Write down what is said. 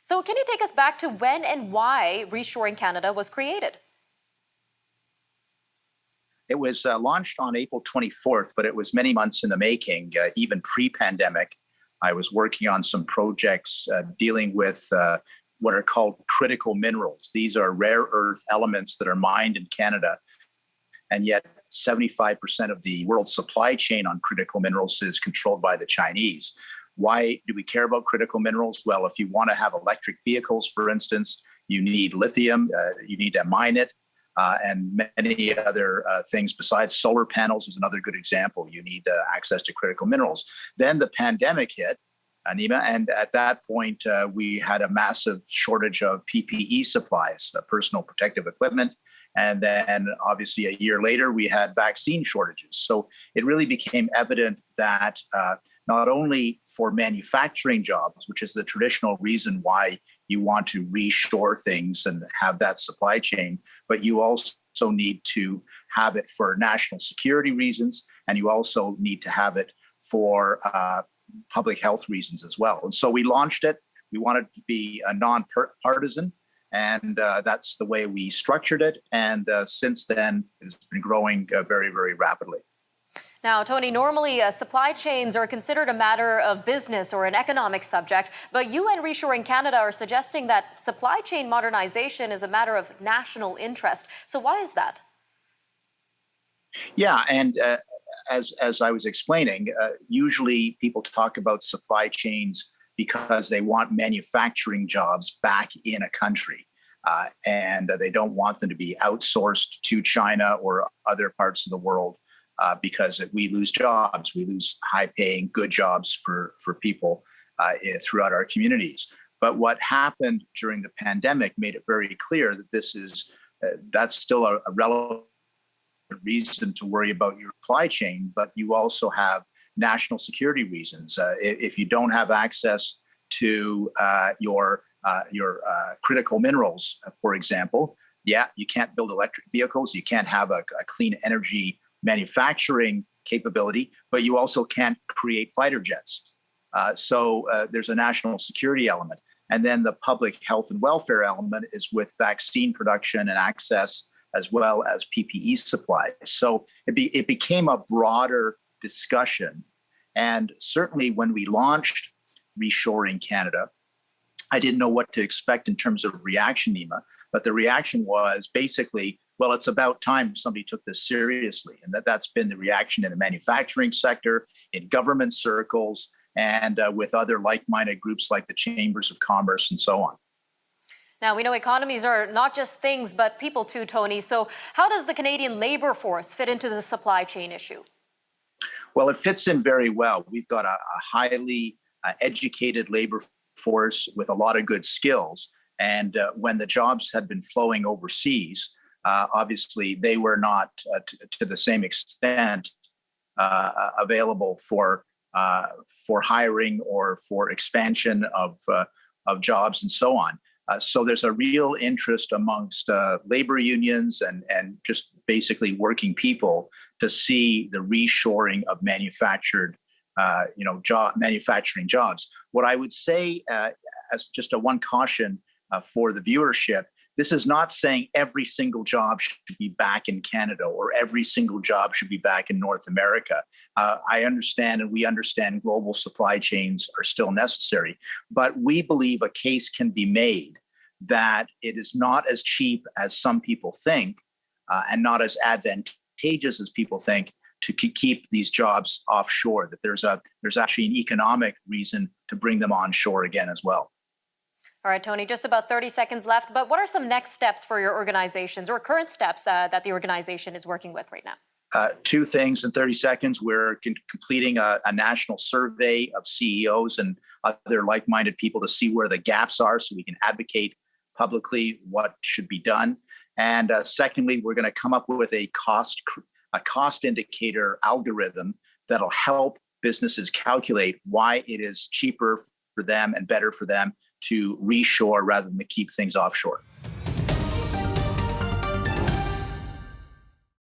So can you take us back to when and why Reshoring Canada was created? It was launched on April 24th, but it was many months in the making, even pre-pandemic. I was working on some projects dealing with what are called critical minerals. These are rare earth elements that are mined in Canada, and yet 75% of the world's supply chain on critical minerals is controlled by the Chinese. Why do we care about critical minerals? Well, if you want to have electric vehicles, for instance, you need lithium, you need to mine it, and many other things besides solar panels is another good example. You need access to critical minerals. Then the pandemic hit, Nima, and at that point, we had a massive shortage of PPE supplies, personal protective equipment. And then obviously a year later, we had vaccine shortages. So it really became evident that not only for manufacturing jobs, which is the traditional reason why you want to reshore things and have that supply chain, but you also need to have it for national security reasons, and you also need to have it for public health reasons as well. And so we launched it. We wanted to be a non-partisan, and that's the way we structured it. And since then, it's been growing very, very rapidly. Now, Tony, normally supply chains are considered a matter of business or an economic subject, but you and Reshoring Canada are suggesting that supply chain modernization is a matter of national interest. So why is that? Yeah, and as I was explaining, usually people talk about supply chains because they want manufacturing jobs back in a country. And they don't want them to be outsourced to China or other parts of the world. Because if we lose jobs, we lose high-paying, good jobs for people throughout our communities. But what happened during the pandemic made it very clear that that's still a relevant reason to worry about your supply chain, but you also have national security reasons. If you don't have access to your critical minerals, for example, you can't build electric vehicles, you can't have a clean energy manufacturing capability, but you also can't create fighter jets. So there's a national security element. And then the public health and welfare element is with vaccine production and access, as well as PPE supplies. So it became a broader discussion. And certainly when we launched Reshoring Canada, I didn't know what to expect in terms of reaction, Nima, but the reaction was basically, well, it's about time somebody took this seriously. And that's been the reaction in the manufacturing sector, in government circles, and with other like-minded groups like the Chambers of Commerce and so on. Now, we know economies are not just things, but people too, Tony. So how does the Canadian labor force fit into the supply chain issue? Well, it fits in very well. We've got a highly educated labor force with a lot of good skills. And when the jobs had been flowing overseas, obviously, they were not to the same extent available for hiring or for expansion of jobs and so on. So there's a real interest amongst labor unions and just basically working people to see the reshoring of manufacturing jobs. What I would say as just a one caution for the viewership, this is not saying every single job should be back in Canada or every single job should be back in North America. I understand, and we understand, global supply chains are still necessary, but we believe a case can be made that it is not as cheap as some people think and not as advantageous as people think to keep these jobs offshore, that there's actually an economic reason to bring them onshore again as well. All right, Tony, just about 30 seconds left, but what are some next steps for your organizations or current steps that the organization is working with right now? Two things in 30 seconds. We're completing a national survey of CEOs and other like-minded people to see where the gaps are so we can advocate publicly what should be done. And secondly, we're going to come up with a cost indicator algorithm that'll help businesses calculate why it is cheaper for them and better for them to reshore rather than to keep things offshore.